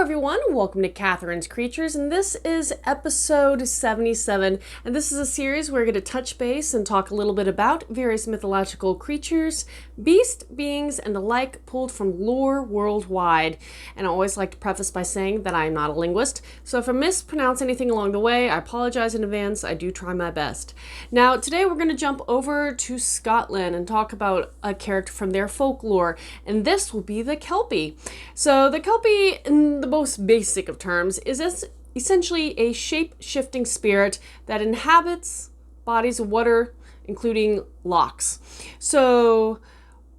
everyone, welcome to Katharine's Creatures, and this is episode 77, and this is a series where we're going to touch base and talk a little bit about various mythological creatures, beast, beings, and the like pulled from lore worldwide. And I always like to preface by saying that I'm not a linguist, so if I mispronounce anything along the way, I apologize in advance. I do try my best. Now, today we're going to jump over to Scotland and talk about a character from their folklore, and this will be the Kelpie. So the Kelpie, in the most basic of terms, is essentially a shape-shifting spirit that inhabits bodies of water, including lochs. So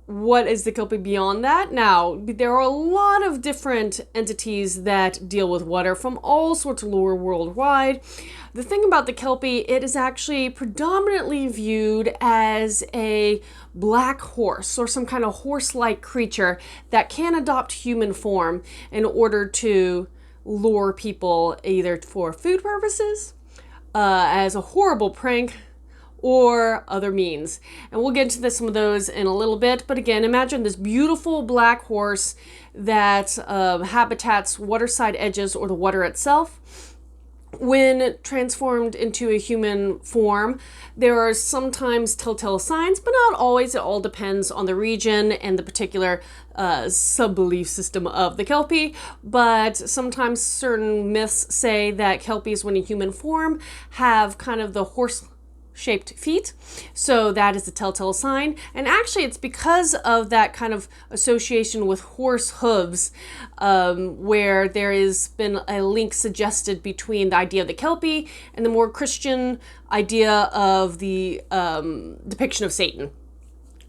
what is the Kelpie beyond that? Now, there are a lot of different entities that deal with water from all sorts of lore worldwide. The thing about the Kelpie, it is actually predominantly viewed as a black horse or some kind of horse-like creature that can adopt human form in order to lure people either for food purposes, as a horrible prank, or other means. And we'll get into some of those in a little bit. But again, imagine this beautiful black horse that habitats waterside edges or the water itself. When transformed into a human form, there are sometimes telltale signs, but not always. It all depends on the region and the particular sub-belief system of the Kelpie. But sometimes certain myths say that Kelpies, when in human form, have kind of the horse-shaped feet, so that is a telltale sign. And actually it's because of that kind of association with horse hooves, where there has been a link suggested between the idea of the Kelpie and the more Christian idea of the depiction of Satan.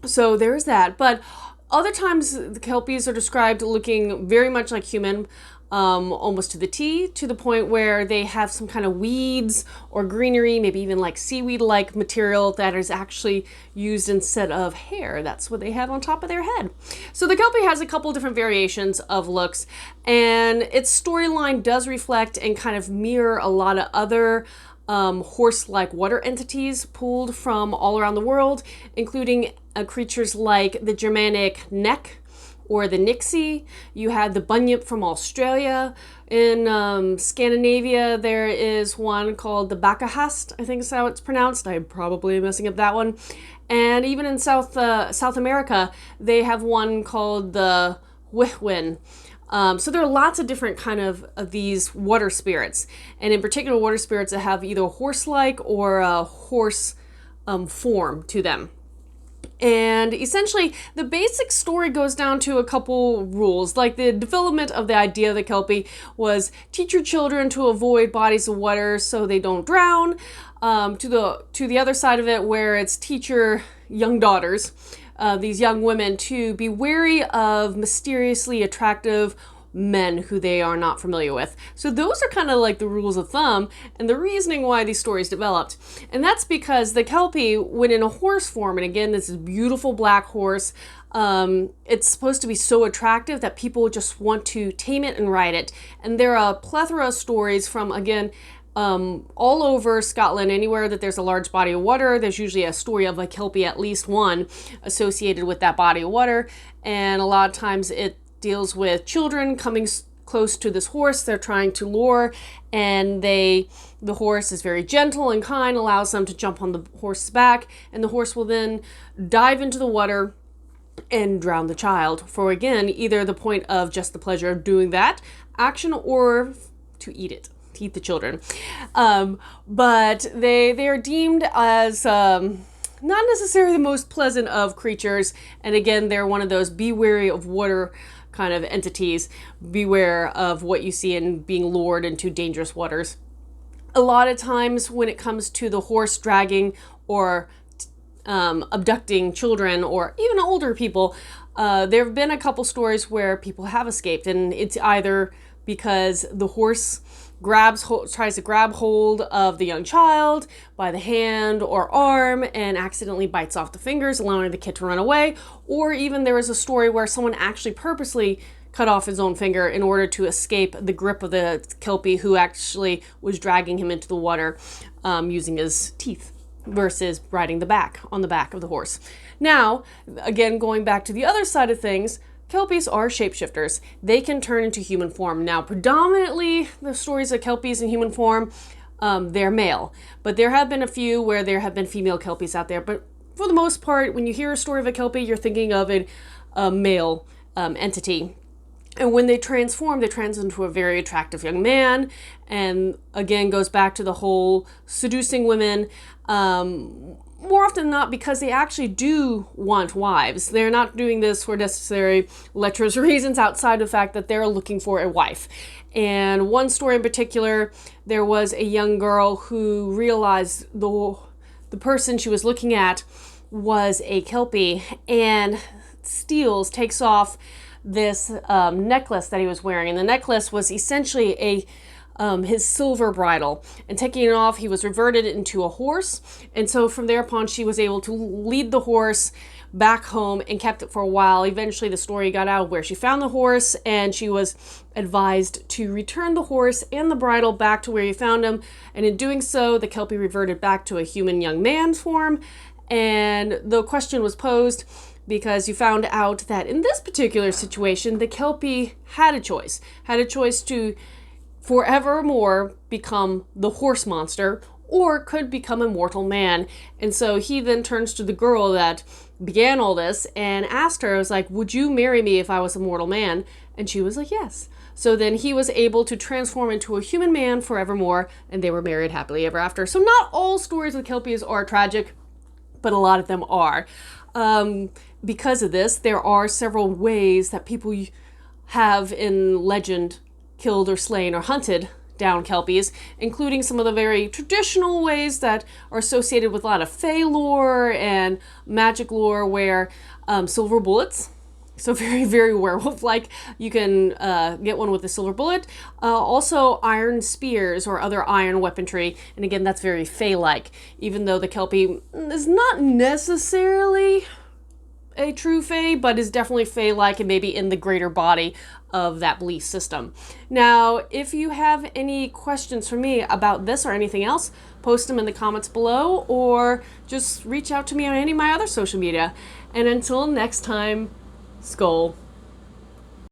So there's that. But other times the Kelpies are described looking very much like human, almost to the T, to the point where they have some kind of weeds or greenery, maybe even like seaweed-like material that is actually used instead of hair. That's what they have on top of their head. So the Kelpie has a couple different variations of looks, and its storyline does reflect and kind of mirror a lot of other horse-like water entities pulled from all around the world, including creatures like the Germanic neck, or the Nixie. You had the bunyip from Australia. In Scandinavia, there is one called the Bakahast, I think is how it's pronounced. I'm probably messing up that one. And even in South America, they have one called the Wibell. So there are lots of different kind of these water spirits. And in particular, water spirits that have either horse-like or a horse form to them. And essentially, the basic story goes down to a couple rules. Like the development of the idea of the Kelpie was teach your children to avoid bodies of water so they don't drown. To the other side of it, where it's teach your young daughters, these young women, to be wary of mysteriously attractive men who they are not familiar with. So those are kind of like the rules of thumb and the reasoning why these stories developed. And that's because the Kelpie, when in a horse form, and again, this is beautiful black horse, it's supposed to be so attractive that people just want to tame it and ride it. And there are a plethora of stories from, again, all over Scotland. Anywhere that there's a large body of water, there's usually a story of a Kelpie, at least one, associated with that body of water. And a lot of times it deals with children coming close to this horse they're trying to lure, and the horse is very gentle and kind, allows them to jump on the horse's back, and the horse will then dive into the water and drown the child for, again, either the point of just the pleasure of doing that action or to eat the children. But they are deemed as not necessarily the most pleasant of creatures, and again, they're one of those be wary of water kind of entities. Beware of what you see in being lured into dangerous waters. A lot of times when it comes to the horse dragging or abducting children or even older people, there have been a couple stories where people have escaped, and it's either because the horse tries to grab hold of the young child by the hand or arm and accidentally bites off the fingers, allowing the kid to run away. Or even there was a story where someone actually purposely cut off his own finger in order to escape the grip of the Kelpie, who actually was dragging him into the water using his teeth versus riding on the back of the horse. Now, again, going back to the other side of things, Kelpies are shapeshifters. They can turn into human form. Now, predominantly, the stories of Kelpies in human form, they're male. But there have been a few where there have been female Kelpies out there. But for the most part, when you hear a story of a Kelpie, you're thinking of a male entity. And when they transform into a very attractive young man. And again, goes back to the whole seducing women. More often than not, because they actually do want wives. They're not doing this for necessary lecherous reasons outside the fact that they're looking for a wife. And one story in particular, there was a young girl who realized the person she was looking at was a Kelpie, and takes off this necklace that he was wearing. And the necklace was essentially his silver bridle, and taking it off, he was reverted into a horse. And so from there upon, she was able to lead the horse back home and kept it for a while. Eventually the story got out where she found the horse, and she was advised to return the horse and the bridle back to where you found him. And in doing so, the Kelpie reverted back to a human young man form. And the question was posed because you found out that in this particular situation, the Kelpie had a choice to forevermore become the horse monster, or could become a mortal man. And so he then turns to the girl that began all this and asked her, I was like, would you marry me if I was a mortal man? And she was like, yes. So then he was able to transform into a human man forevermore, and they were married happily ever after. So not all stories with Kelpies are tragic, but a lot of them are. Because of this, there are several ways that people have in legend killed or slain or hunted down Kelpies, including some of the very traditional ways that are associated with a lot of fae lore and magic lore, where silver bullets, so very, very werewolf-like, you can get one with a silver bullet. Also iron spears or other iron weaponry, and again, that's very fae-like, even though the Kelpie is not necessarily a true fae, but is definitely fae-like and maybe in the greater body of that belief system. Now, if you have any questions for me about this or anything else, post them in the comments below, or just reach out to me on any of my other social media. And until next time, Skull.